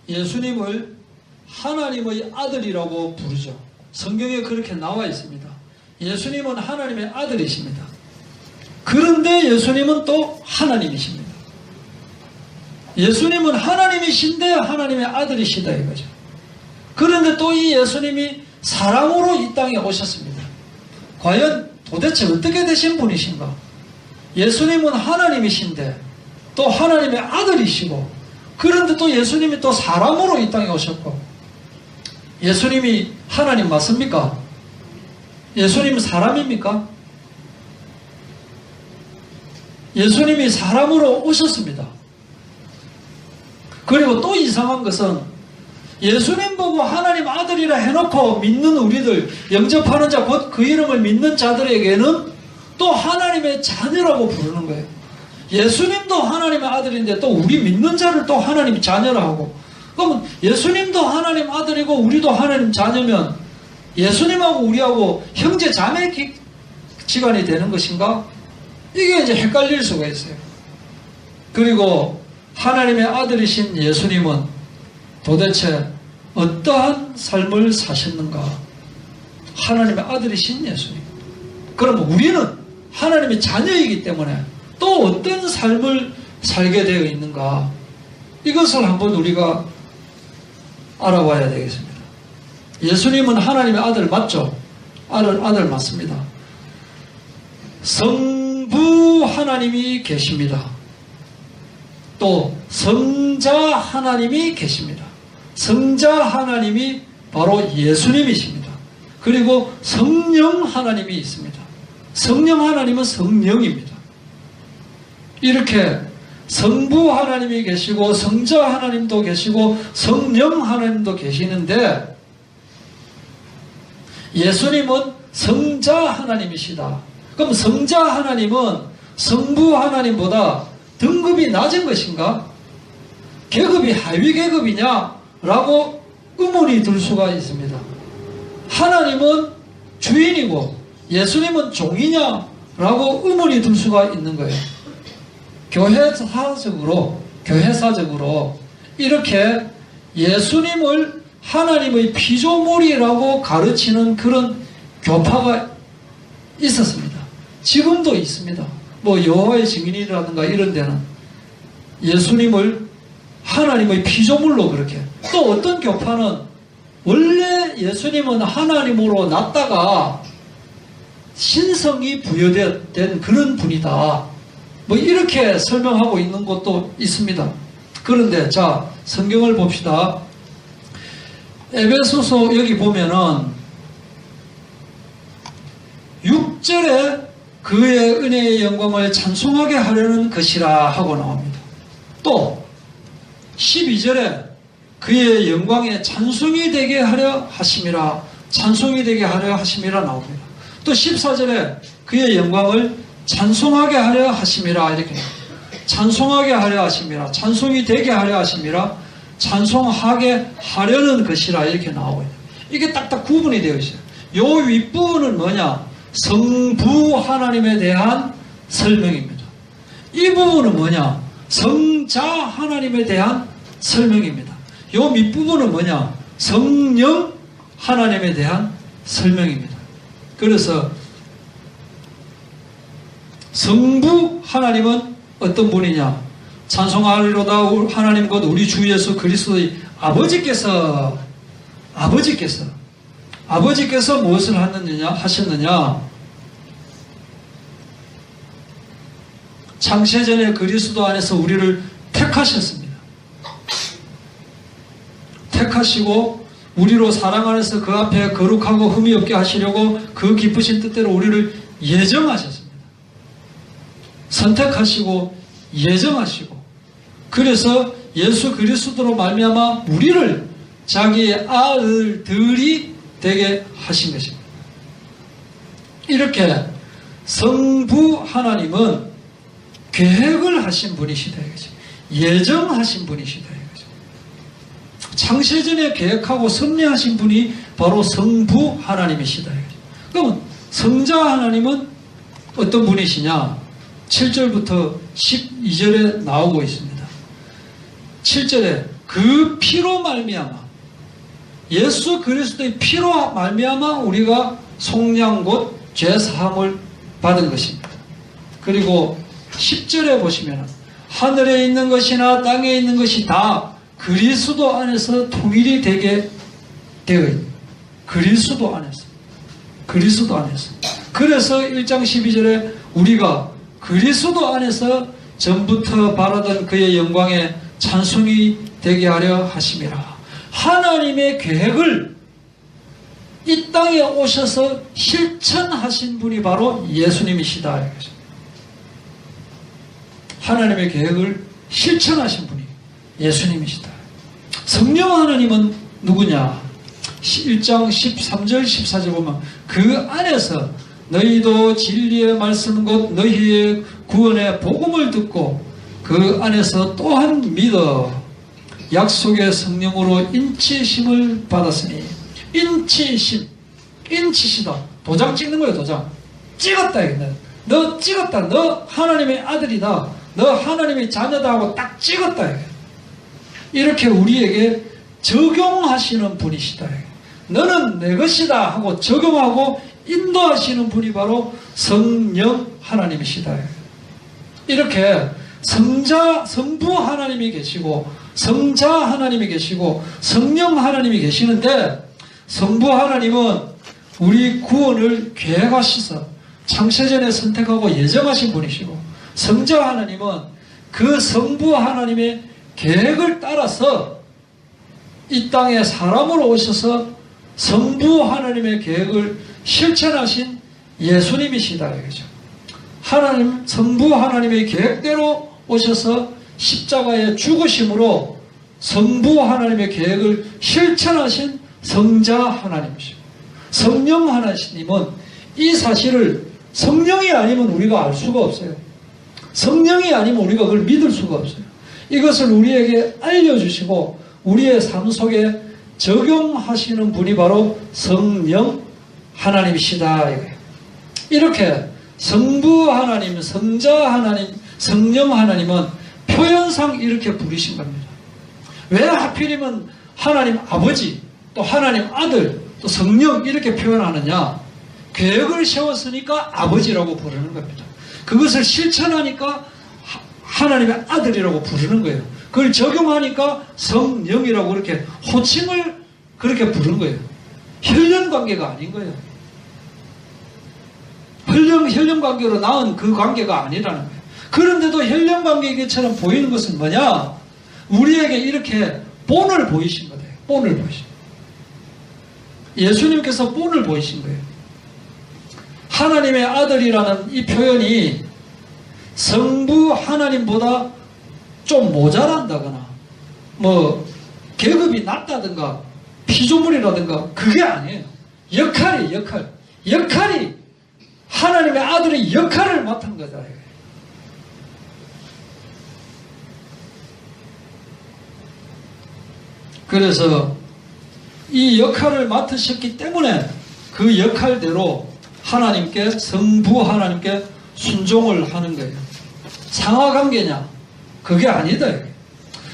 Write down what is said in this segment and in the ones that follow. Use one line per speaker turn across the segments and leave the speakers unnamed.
예수님을 하나님의 아들이라고 부르죠. 성경에 그렇게 나와 있습니다. 예수님은 하나님의 아들이십니다. 그런데 예수님은 또 하나님이십니다. 예수님은 하나님이신데 하나님의 아들이시다 이거죠. 그런데 또 이 예수님이 사람으로 이 땅에 오셨습니다. 과연 도대체 어떻게 되신 분이신가? 예수님은 하나님이신데 또 하나님의 아들이시고, 그런데 또 예수님이 또 사람으로 이 땅에 오셨고, 예수님이 하나님 맞습니까? 예수님은 사람입니까? 예수님이 사람으로 오셨습니다. 그리고 또 이상한 것은 예수님 보고 하나님 아들이라 해놓고 믿는 우리들, 영접하는 자, 곧 그 이름을 믿는 자들에게는 또 하나님의 자녀라고 부르는 거예요. 예수님도 하나님의 아들인데 또 우리 믿는 자를 또 하나님 자녀라 하고, 그러면 예수님도 하나님 아들이고 우리도 하나님 자녀면 예수님하고 우리하고 형제 자매 지간이 되는 것인가? 이게 이제 헷갈릴 수가 있어요. 그리고 하나님의 아들이신 예수님은 도대체 어떠한 삶을 사셨는가? 하나님의 아들이신 예수님. 그러면 우리는 하나님의 자녀이기 때문에 또 어떤 삶을 살게 되어 있는가? 이것을 한번 우리가 알아봐야 되겠습니다. 예수님은 하나님의 아들 맞죠? 아들 맞습니다. 성부 하나님이 계십니다. 또 성자 하나님이 계십니다. 성자 하나님이 바로 예수님이십니다. 그리고 성령 하나님이 있습니다. 성령 하나님은 성령입니다. 이렇게 성부 하나님이 계시고 성자 하나님도 계시고 성령 하나님도 계시는데, 예수님은 성자 하나님이시다. 그럼 성자 하나님은 성부 하나님보다 등급이 낮은 것인가? 계급이 하위 계급이냐? 라고 의문이 들 수가 있습니다. 하나님은 주인이고 예수님은 종이냐? 라고 의문이 들 수가 있는 거예요. 교회사적으로 이렇게 예수님을 하나님의 피조물이라고 가르치는 그런 교파가 있었습니다. 지금도 있습니다. 뭐 여호와의 증인이라든가 이런 데는 예수님을 하나님의 피조물로 그렇게, 또 어떤 교파는 원래 예수님은 하나님으로 났다가 신성이 부여된 그런 분이다, 뭐 이렇게 설명하고 있는 것도 있습니다. 그런데 자, 성경을 봅시다. 에베소서 여기 보면은 6절에 그의 은혜의 영광을 찬송하게 하려는 것이라 하고 나옵니다. 또 12절에 그의 영광에 찬송이 되게 하려 하심이라, 찬송이 되게 하려 하심이라 나옵니다. 또 14절에 그의 영광을 찬송하게 하려 하심이라, 이렇게 찬송하게 하려 하심이라, 찬송이 되게 하려 하심이라, 찬송하게 하려는 것이라, 이렇게 나오고 있어요. 이게 딱딱 구분이 되어 있어요. 요 윗부분은 뭐냐? 성부 하나님에 대한 설명입니다. 이 부분은 뭐냐? 성자 하나님에 대한 설명입니다. 요 밑부분은 뭐냐? 성령 하나님에 대한 설명입니다. 그래서 성부 하나님은 어떤 분이냐? 찬송하리로다 하나님 곧 우리 주 예수 그리스도의 아버지께서 무엇을 하셨느냐? 창세전에 그리스도 안에서 우리를 택하셨습니다. 택하시고 우리로 사랑 안에서 그 앞에 거룩하고 흠이 없게 하시려고 그 기쁘신 뜻대로 우리를 예정하셨습니다. 선택하시고 예정하시고, 그래서 예수 그리스도로 말미암아 우리를 자기의 아들들이 되게 하신 것입니다. 이렇게 성부 하나님은 계획을 하신 분이시다 이거죠. 예정하신 분이시다 이거죠. 창세전에 계획하고 섭리하신 분이 바로 성부 하나님이시다 이거죠. 그러면 성자 하나님은 어떤 분이시냐? 7절부터 12절에 나오고 있습니다. 7절에 그 피로 말미암아, 예수 그리스도의 피로 말미암아 우리가 속량 곧 죄사함을 받은 것입니다. 그리고 10절에 보시면 하늘에 있는 것이나 땅에 있는 것이 다 그리스도 안에서 통일이 되게 되어 있는, 그리스도 안에서, 그리스도 안에서. 그래서 1장 12절에 우리가 그리스도 안에서 전부터 바라던 그의 영광에 찬송이 되게 하려 하심이라. 하나님의 계획을 이 땅에 오셔서 실천하신 분이 바로 예수님이시다. 하나님의 계획을 실천하신 분이 예수님이시다. 성령 하나님은 누구냐? 1장 13절 14절 보면 그 안에서 너희도 진리의 말씀 곧 너희의 구원의 복음을 듣고 그 안에서 또한 믿어 약속의 성령으로 인치심을 받았으니. 인치심, 인치시다. 도장 찍는 거예요. 도장 찍었다. 너 찍었다. 너 하나님의 아들이다. 너 하나님의 자녀다 하고 딱 찍었다. 이렇게 우리에게 적용하시는 분이시다. 너는 내 것이다 하고 적용하고 인도하시는 분이 바로 성령 하나님이시다. 이렇게 성부 하나님이 계시고 성자 하나님이 계시고 성령 하나님이 계시는데, 성부 하나님은 우리 구원을 계획하셔서 창세전에 선택하고 예정하신 분이시고, 성자 하나님은 그 성부 하나님의 계획을 따라서 이 땅에 사람으로 오셔서 성부 하나님의 계획을 실천하신 예수님이시다. 이거죠. 하나님, 성부 하나님의 계획대로 오셔서 십자가에 죽으심으로 성부 하나님의 계획을 실천하신 성자 하나님이시고, 성령 하나님은 이 사실을 성령이 아니면 우리가 알 수가 없어요. 성령이 아니면 우리가 그걸 믿을 수가 없어요. 이것을 우리에게 알려주시고 우리의 삶 속에 적용하시는 분이 바로 성령 하나님이시다. 이렇게 성부 하나님, 성자 하나님, 성령 하나님은 표현상 이렇게 부르신 겁니다. 왜 하필이면 하나님 아버지, 또 하나님 아들, 또 성령 이렇게 표현하느냐? 계획을 세웠으니까 아버지라고 부르는 겁니다. 그것을 실천하니까 하나님의 아들이라고 부르는 거예요. 그걸 적용하니까 성령이라고 그렇게 호칭을 그렇게 부른 거예요. 혈연 관계가 아닌 거예요. 혈연 관계로 낳은 그 관계가 아니라는 거예요. 그런데도 혈연 관계처럼 보이는 것은 뭐냐? 우리에게 이렇게 본을 보이신 거예요. 본을 보이신 거예요. 예수님께서 본을 보이신 거예요. 하나님의 아들이라는 이 표현이 성부 하나님보다 좀 모자란다거나 뭐 계급이 낮다든가 피조물이라든가 그게 아니에요. 역할이 하나님의 아들의 역할을 맡은 거다. 그래서 이 역할을 맡으셨기 때문에 그 역할대로 하나님께, 성부 하나님께 순종을 하는 거예요. 상하관계냐? 그게 아니다.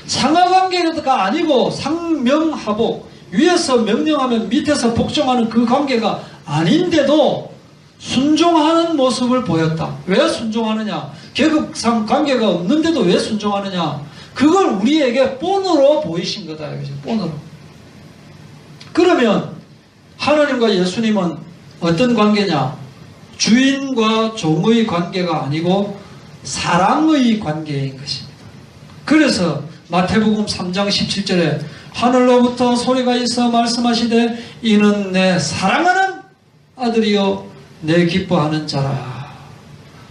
상하관계가 아니고 상명하복, 위에서 명령하면 밑에서 복종하는 그 관계가 아닌데도 순종하는 모습을 보였다. 왜 순종하느냐? 계급상 관계가 없는데도 왜 순종하느냐? 그걸 우리에게 본으로 보이신 거다. 본으로. 그러면 하나님과 예수님은 어떤 관계냐? 주인과 종의 관계가 아니고 사랑의 관계인 것입니다. 그래서 마태복음 3장 17절에 하늘로부터 소리가 있어 말씀하시되 이는 내 사랑하는 아들이요 내 기뻐하는 자라.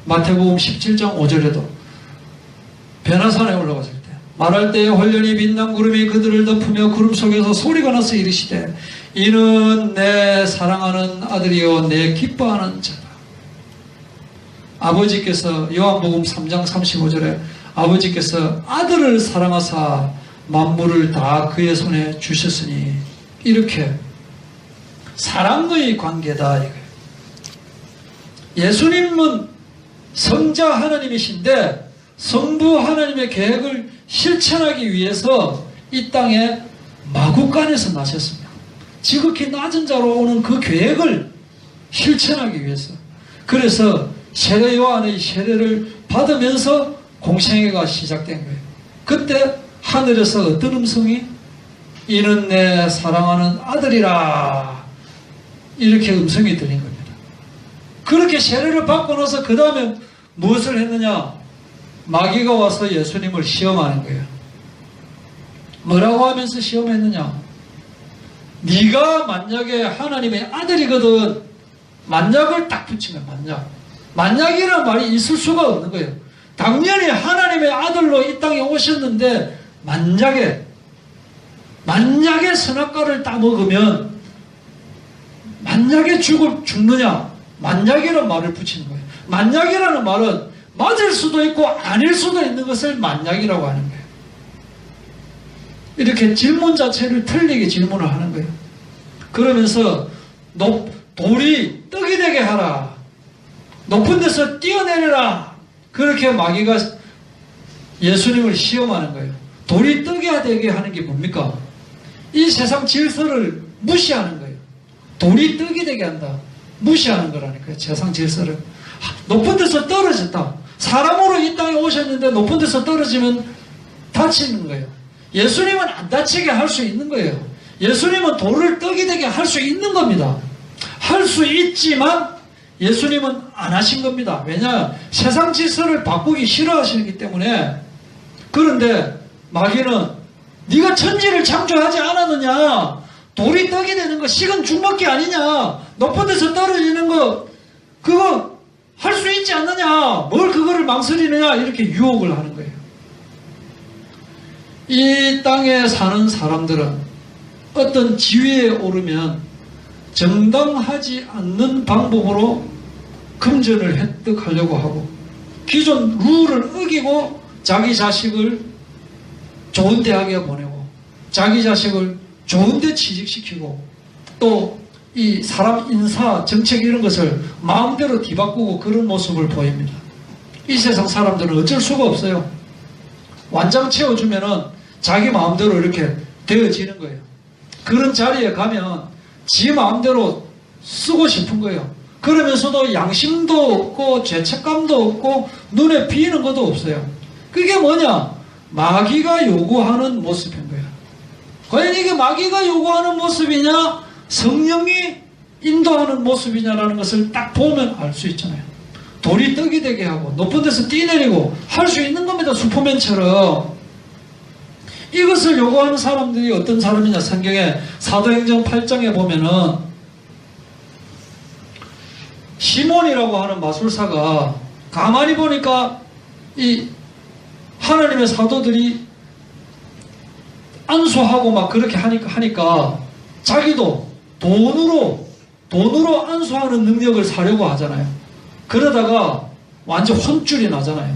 마태복음 17장 5절에도 변화산에 올라갔을 때 말할 때에 홀연히 빛난 구름이 그들을 덮으며 구름 속에서 소리가 나서 이르시되 이는 내 사랑하는 아들이요 내 기뻐하는 자라. 아버지께서 요한복음 3장 35절에 아버지께서 아들을 사랑하사 만물을 다 그의 손에 주셨으니 이렇게 사랑의 관계다. 이거예요. 예수님은 성자 하나님이신데 성부 하나님의 계획을 실천하기 위해서 이 땅에 마구간에서 나셨습니다. 지극히 낮은 자로 오는 그 계획을 실천하기 위해서. 그래서 세례 요한의 세례를 받으면서 공생애가 시작된 거예요. 그때 하늘에서 어떤 음성이 이는 내 사랑하는 아들이라 이렇게 음성이 들린 겁니다. 그렇게 세례를 받고 나서 그 다음에 무엇을 했느냐? 마귀가 와서 예수님을 시험하는 거예요. 뭐라고 하면서 시험했느냐? 네가 만약에 하나님의 아들이거든. 만약을 딱 붙인 거예요. 만약. 만약이라는 말이 있을 수가 없는 거예요. 당연히 하나님의 아들로 이 땅에 오셨는데 만약에 선악과를 따먹으면 만약에 죽느냐? 만약이라는 말을 붙이는 거예요. 만약이라는 말은 맞을 수도 있고 아닐 수도 있는 것을 만약이라고 하는 거예요. 이렇게 질문 자체를 틀리게 질문을 하는 거예요. 그러면서 돌이 떡이 되게 하라. 높은 데서 뛰어내려라. 그렇게 마귀가 예수님을 시험하는 거예요. 돌이 떡이 되게 하는 게 뭡니까? 이 세상 질서를 무시하는 거예요. 돌이 떡이 되게 한다. 무시하는 거라니까요. 세상 질서를. 높은 데서 떨어졌다. 사람으로 이 땅에 오셨는데 높은 데서 떨어지면 다치는 거예요. 예수님은 안 다치게 할 수 있는 거예요. 예수님은 돌을 떡이 되게 할 수 있는 겁니다. 할 수 있지만 예수님은 안 하신 겁니다. 왜냐? 세상 질서를 바꾸기 싫어하시기 때문에. 그런데 마귀는 네가 천지를 창조하지 않았느냐? 돌이 떡이 되는 거 식은 죽 먹기 아니냐? 높은 데서 떨어지는 거 그거 할 수 있지 않느냐? 뭘 그거를 망설이느냐? 이렇게 유혹을 하는 거예요. 이 땅에 사는 사람들은 어떤 지위에 오르면 정당하지 않는 방법으로 금전을 획득하려고 하고 기존 룰을 어기고 자기 자식을 좋은 대학에 보내고 자기 자식을 좋은 데 취직시키고 또 이 사람 인사 정책 이런 것을 마음대로 뒤바꾸고 그런 모습을 보입니다. 이 세상 사람들은 어쩔 수가 없어요. 완장 채워주면은 자기 마음대로 이렇게 되어지는 거예요. 그런 자리에 가면 지 마음대로 쓰고 싶은 거예요. 그러면서도 양심도 없고 죄책감도 없고 눈에 비는 것도 없어요. 그게 뭐냐? 마귀가 요구하는 모습인 거예요. 과연 이게 마귀가 요구하는 모습이냐? 성령이 인도하는 모습이냐라는 것을 딱 보면 알 수 있잖아요. 돌이 떡이 되게 하고 높은 데서 뛰내리고 할 수 있는 겁니다. 슈퍼맨처럼. 이것을 요구하는 사람들이 어떤 사람이냐? 성경에 사도행전 8장에 보면은 시몬이라고 하는 마술사가 가만히 보니까 이 하나님의 사도들이 안수하고 막 그렇게 하니까 자기도 돈으로 안수하는 능력을 사려고 하잖아요. 그러다가 완전 혼쭐이 나잖아요.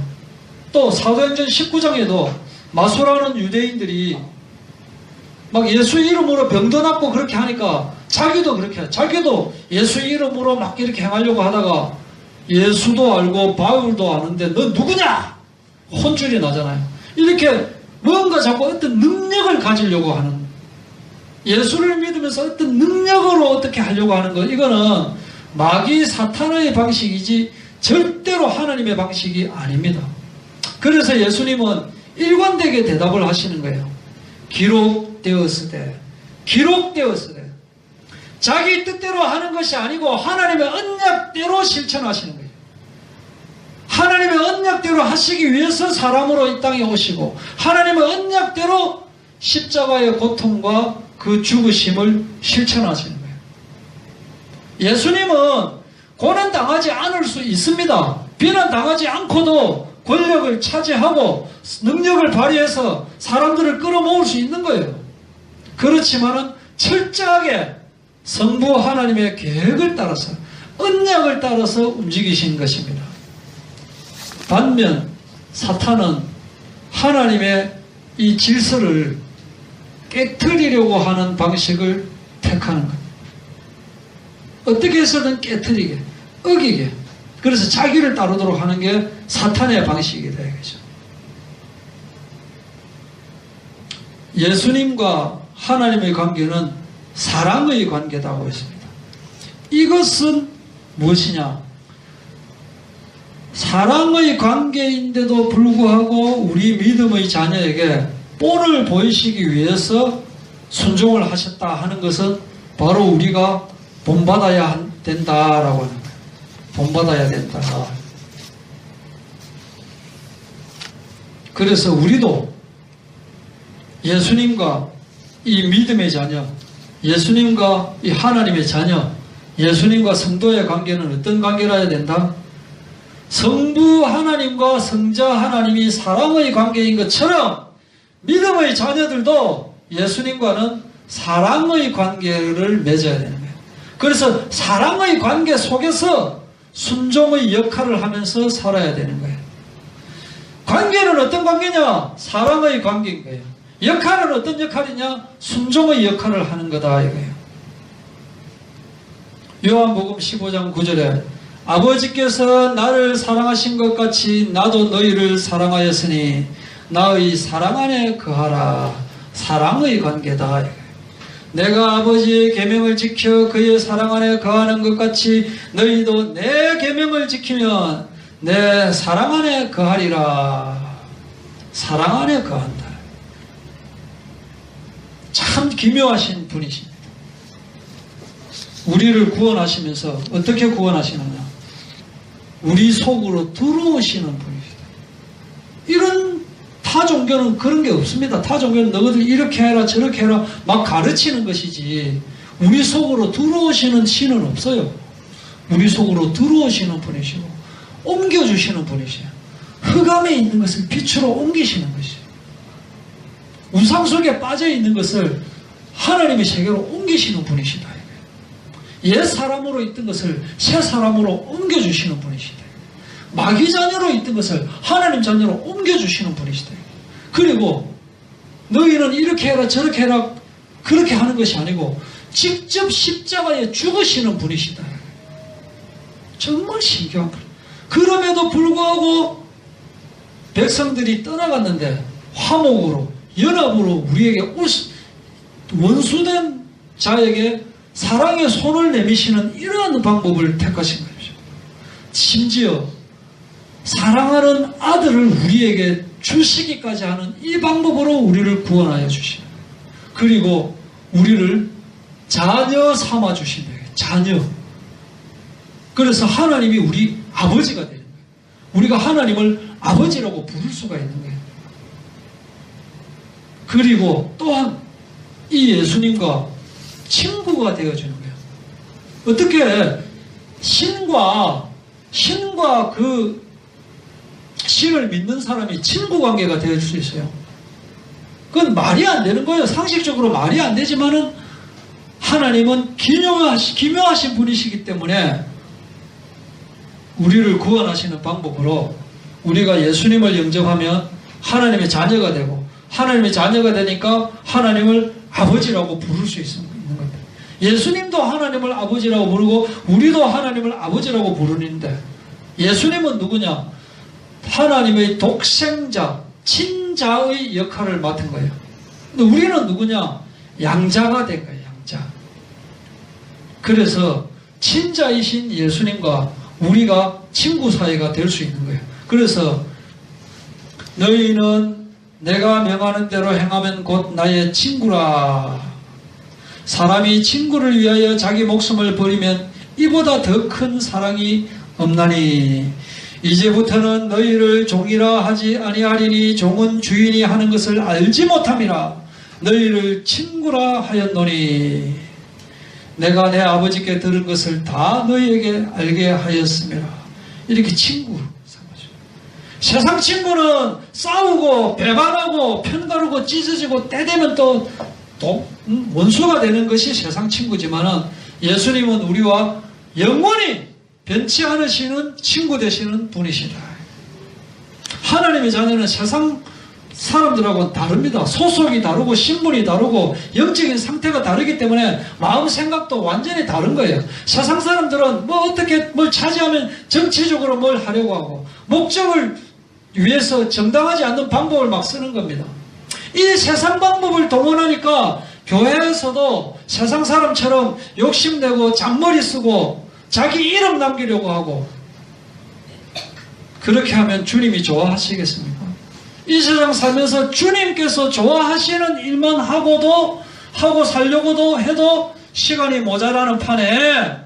또 사도행전 19장에도 마술하는 유대인들이 막 예수 이름으로 병도 낫고 그렇게 하니까 자기도 그렇게 자기도 예수 이름으로 막 이렇게 행하려고 하다가 예수도 알고 바울도 아는데 너 누구냐? 혼쭐이 나잖아요. 이렇게 뭔가 자꾸 어떤 능력을 가지려고 하는, 예수를 믿으면서 어떤 능력으로 어떻게 하려고 하는 것, 이거는 마귀 사탄의 방식이지 절대로 하나님의 방식이 아닙니다. 그래서 예수님은 일관되게 대답을 하시는 거예요. 기록되었으되 자기 뜻대로 하는 것이 아니고 하나님의 언약대로 실천하시는 거예요. 하나님의 언약대로 하시기 위해서 사람으로 이 땅에 오시고 하나님의 언약대로 십자가의 고통과 그 죽으심을 실천하시는 거예요. 예수님은 고난당하지 않을 수 있습니다. 비난당하지 않고도 권력을 차지하고 능력을 발휘해서 사람들을 끌어모을 수 있는 거예요. 그렇지만은 철저하게 성부 하나님의 계획을 따라서 언약을 따라서 움직이신 것입니다. 반면 사탄은 하나님의 이 질서를 깨트리려고 하는 방식을 택하는 겁니다. 어떻게 해서든 깨트리게, 어기게. 그래서 자기를 따르도록 하는 게 사탄의 방식이다 이거죠. 예수님과 하나님의 관계는 사랑의 관계다고 했습니다. 이것은 무엇이냐? 사랑의 관계인데도 불구하고 우리 믿음의 자녀에게 본을 보이시기 위해서 순종을 하셨다 하는 것은 바로 우리가 본받아야 된다라고 하는 거예요. 본받아야 된다. 그래서 우리도 예수님과 이 믿음의 자녀, 예수님과 이 하나님의 자녀, 예수님과 성도의 관계는 어떤 관계라야 된다? 성부 하나님과 성자 하나님이 사랑의 관계인 것처럼 믿음의 자녀들도 예수님과는 사랑의 관계를 맺어야 되는 거예요. 그래서 사랑의 관계 속에서 순종의 역할을 하면서 살아야 되는 거예요. 관계는 어떤 관계냐? 사랑의 관계인 거예요. 역할은 어떤 역할이냐? 순종의 역할을 하는 거다 이거예요. 요한복음 15장 9절에 아버지께서 나를 사랑하신 것 같이 나도 너희를 사랑하였으니 나의 사랑 안에 거하라. 사랑의 관계다 이거예요. 내가 아버지의 계명을 지켜 그의 사랑 안에 거하는 것 같이 너희도 내 계명을 지키면 내 사랑 안에 거하리라. 사랑 안에 거한다. 참 기묘하신 분이십니다. 우리를 구원하시면서 어떻게 구원하시느냐? 우리 속으로 들어오시는 분이시다. 이런 타 종교는 그런 게 없습니다. 타 종교는 너희들 이렇게 해라 저렇게 해라 막 가르치는 것이지 우리 속으로 들어오시는 신은 없어요. 우리 속으로 들어오시는 분이시고 옮겨주시는 분이시요. 흑암에 있는 것을 빛으로 옮기시는 것이요. 우상 속에 빠져있는 것을 하나님의 세계로 옮기시는 분이시다. 옛 사람으로 있던 것을 새 사람으로 옮겨주시는 분이시다. 마귀 자녀로 있던 것을 하나님 자녀로 옮겨주시는 분이시다. 그리고 너희는 이렇게 해라 저렇게 해라 그렇게 하는 것이 아니고 직접 십자가에 죽으시는 분이시다. 정말 신기한 분. 그럼에도 불구하고 백성들이 떠나갔는데 화목으로 연합으로 우리에게 원수된 자에게 사랑의 손을 내미시는 이러한 방법을 택하신 것이죠. 심지어 사랑하는 아들을 우리에게 주시기까지 하는 이 방법으로 우리를 구원하여 주시는 거예요. 그리고 우리를 자녀 삼아 주신 거예요. 자녀. 그래서 하나님이 우리 아버지가 되는 거예요. 우리가 하나님을 아버지라고 부를 수가 있는 거예요. 그리고 또한 이 예수님과 친구가 되어주는 거예요. 어떻게 신과 그 신을 믿는 사람이 친구 관계가 될 수 있어요? 그건 말이 안 되는 거예요. 상식적으로 말이 안 되지만은 하나님은 기묘하신 분이시기 때문에 우리를 구원하시는 방법으로 우리가 예수님을 영접하면 하나님의 자녀가 되고 하나님의 자녀가 되니까 하나님을 아버지라고 부를 수 있는 겁니다. 예수님도 하나님을 아버지라고 부르고 우리도 하나님을 아버지라고 부르는데 예수님은 누구냐? 하나님의 독생자, 친자의 역할을 맡은 거예요. 근데 우리는 누구냐? 양자가 된 거예요. 양자. 그래서 친자이신 예수님과 우리가 친구 사이가 될 수 있는 거예요. 그래서 너희는 내가 명하는 대로 행하면 곧 나의 친구라. 사람이 친구를 위하여 자기 목숨을 버리면 이보다 더 큰 사랑이 없나니 이제부터는 너희를 종이라 하지 아니하리니 종은 주인이 하는 것을 알지 못함이라. 너희를 친구라 하였노니 내가 내 아버지께 들은 것을 다 너희에게 알게 하였음이라. 이렇게 친구 삼아줘. 세상 친구는 싸우고 배반하고 편가르고 찢어지고 때 되면 또 원수가 되는 것이 세상 친구지만은 예수님은 우리와 영원히 변치 않으시는 친구 되시는 분이시다. 하나님의 자녀는 세상 사람들하고는 다릅니다. 소속이 다르고 신분이 다르고 영적인 상태가 다르기 때문에 마음 생각도 완전히 다른 거예요. 세상 사람들은 뭐 어떻게 뭘 차지하면 정치적으로 뭘 하려고 하고 목적을 위해서 정당하지 않는 방법을 막 쓰는 겁니다. 이 세상 방법을 동원하니까 교회에서도 세상 사람처럼 욕심내고 잔머리 쓰고 자기 이름 남기려고 하고, 그렇게 하면 주님이 좋아하시겠습니까? 이 세상 살면서 주님께서 좋아하시는 일만 하고 살려고도 해도 시간이 모자라는 판에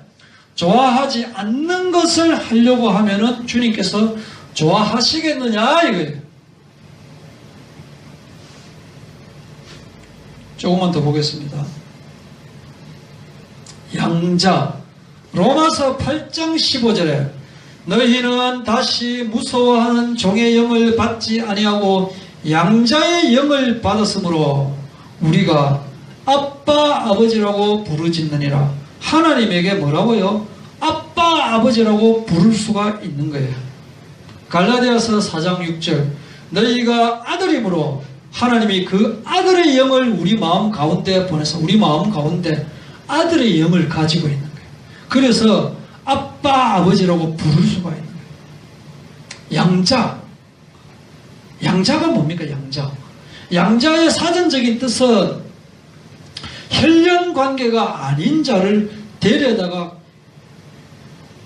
좋아하지 않는 것을 하려고 하면은 주님께서 좋아하시겠느냐 이거예요. 조금만 더 보겠습니다. 양자, 로마서 8장 15절에 너희는 다시 무서워하는 종의 영을 받지 아니하고 양자의 영을 받았으므로 우리가 아빠 아버지라고 부르짖느니라. 하나님에게 뭐라고요? 아빠 아버지라고 부를 수가 있는 거예요. 갈라디아서 4장 6절 너희가 아들임으로 하나님이 그 아들의 영을 우리 마음 가운데 보내서 우리 마음 가운데 아들의 영을 가지고 있는 거예요. 그래서 아빠 아버지라고 부를 수가 있는 거예요. 양자, 양자가 뭡니까? 양자의 사전적인 뜻은 혈연 관계가 아닌 자를 데려다가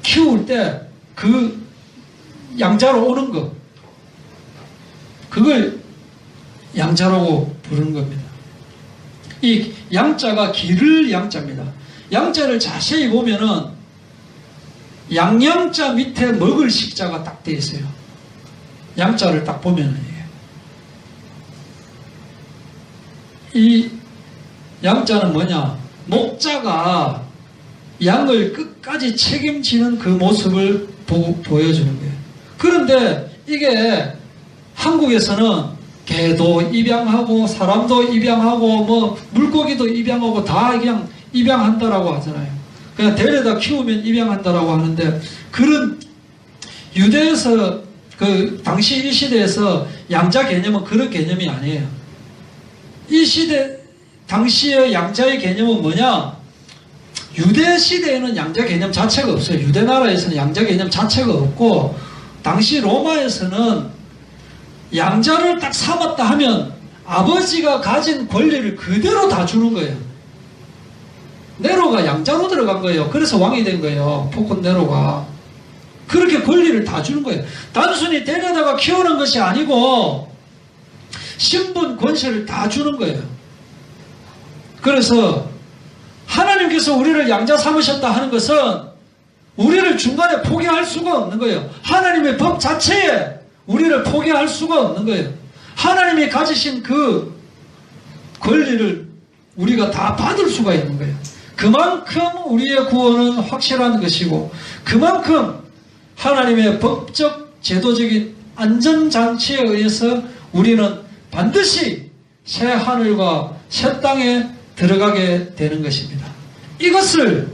키울 때 그 양자로 오는 것, 그걸 양자라고 부르는 겁니다. 이 양자가 기를 양자입니다. 양자를 자세히 보면은 양양자 밑에 먹을 식자가 딱 되어 있어요. 양자를 딱 보면은 이 양자는 뭐냐? 목자가 양을 끝까지 책임지는 그 모습을 보여주는 거예요. 그런데 이게 한국에서는 개도 입양하고 사람도 입양하고 뭐 물고기도 입양하고 다 그냥 입양한다라고 하잖아요. 그냥 데려다 키우면 입양한다라고 하는데, 그런 유대에서 그 당시 이 시대에서 양자 개념은 그런 개념이 아니에요. 이 시대 당시의 양자의 개념은 뭐냐? 유대 시대에는 양자 개념 자체가 없어요. 유대 나라에서는 양자 개념 자체가 없고, 당시 로마에서는 양자를 딱 삼았다 하면 아버지가 가진 권리를 그대로 다 주는 거예요. 네로가 양자로 들어간 거예요. 그래서 왕이 된 거예요. 포콘 네로가. 그렇게 권리를 다 주는 거예요. 단순히 데려다가 키우는 것이 아니고 신분 권세를 다 주는 거예요. 그래서 하나님께서 우리를 양자 삼으셨다 하는 것은 우리를 중간에 포기할 수가 없는 거예요. 하나님의 법 자체에 우리를 포기할 수가 없는 거예요. 하나님이 가지신 그 권리를 우리가 다 받을 수가 있는 거예요. 그만큼 우리의 구원은 확실한 것이고, 그만큼 하나님의 법적 제도적인 안전장치에 의해서 우리는 반드시 새 하늘과 새 땅에 들어가게 되는 것입니다. 이것을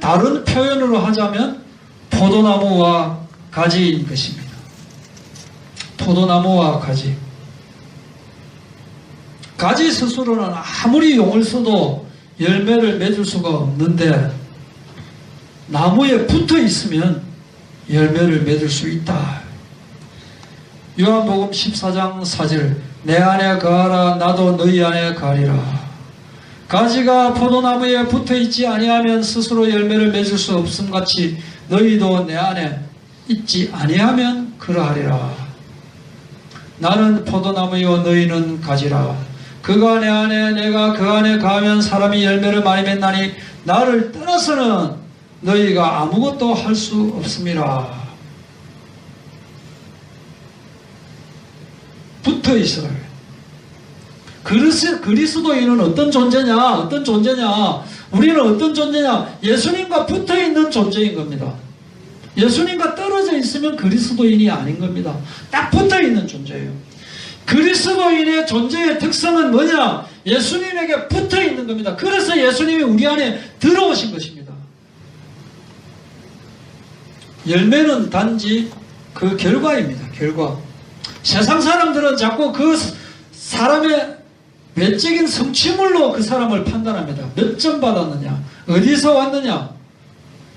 다른 표현으로 하자면 포도나무와 가지인 것입니다. 포도나무와 가지. 가지 스스로는 아무리 용을 써도 열매를 맺을 수가 없는데, 나무에 붙어 있으면 열매를 맺을 수 있다. 요한복음 14장 4절 내 안에 거하라 나도 너희 안에 거하리라. 가지가 포도나무에 붙어 있지 아니하면 스스로 열매를 맺을 수 없음같이 너희도 내 안에 있지 아니하면 그러하리라. 나는 포도나무요 너희는 가지라. 그가 내 안에 내가 그 안에 거하면 사람이 열매를 많이 맺나니 나를 떠나서는 너희가 아무것도 할 수 없음이라. 붙어 있어요. 그리스도인은 어떤 존재냐? 우리는 어떤 존재냐? 예수님과 붙어 있는 존재인 겁니다. 예수님과 떨어져 있으면 그리스도인이 아닌 겁니다. 딱 붙어 있는 존재예요. 그리스도인의 존재의 특성은 뭐냐? 예수님에게 붙어 있는 겁니다. 그래서 예수님이 우리 안에 들어오신 것입니다. 열매는 단지 그 결과입니다. 결과. 세상 사람들은 자꾸 그 사람의 외적인 성취물로 그 사람을 판단합니다. 몇 점 받았느냐, 어디서 왔느냐,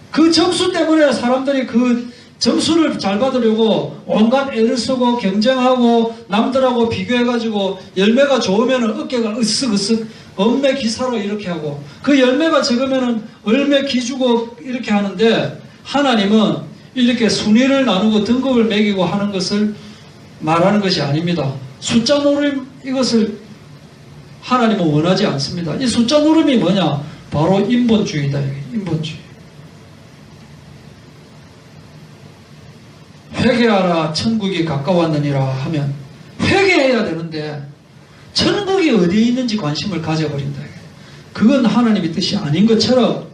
그 점수 때문에 사람들이 그 점수를 잘 받으려고 온갖 애를 쓰고 경쟁하고 남들하고 비교해가지고 열매가 좋으면 어깨가 으쓱으쓱 엄매 기사로 이렇게 하고 그 열매가 적으면 얼매 기주고 이렇게 하는데 하나님은 이렇게 순위를 나누고 등급을 매기고 하는 것을 말하는 것이 아닙니다. 숫자 노름 이것을 하나님은 원하지 않습니다. 이 숫자 노름이 뭐냐? 바로 인본주의다. 인본주의. 회개하라 천국이 가까웠느니라 하면 회개해야 되는데 천국이 어디에 있는지 관심을 가져버린다. 그건 하나님의 뜻이 아닌 것처럼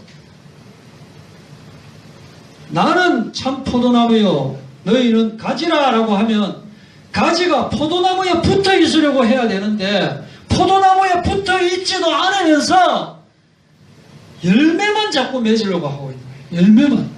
나는 참 포도나무요 너희는 가지라 라고 하면 가지가 포도나무에 붙어 있으려고 해야 되는데 포도나무에 붙어 있지도 않으면서 열매만 자꾸 맺으려고 하고 있는 거예요. 열매만.